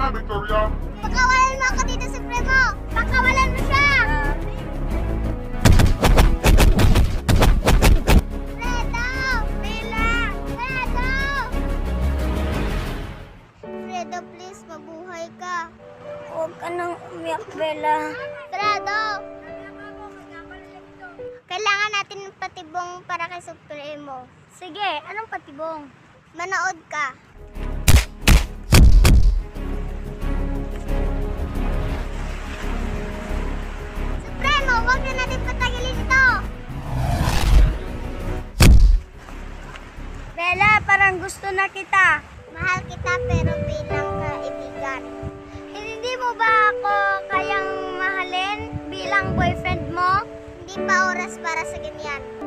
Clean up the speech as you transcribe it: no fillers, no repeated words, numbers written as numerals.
na, Victoria. Pakawalan mo ako dito, Supremo! Pakawalan mo siya! Fredo! Bella! Fredo! Fredo, please, mabuhay ka. Huwag ka nang umiyak, Bella. Fredo! Kailangan natin ng patibong para kay Supremo. Sige, anong patibong? Manood ka. Supremo, huwag na natin patagilin ito! Bella, parang gusto na kita. Mahal kita pero bilang kaibigan. Hindi mo ba ako kayang mahalin bilang boyfriend mo? Hindi pa oras para sa ganyan.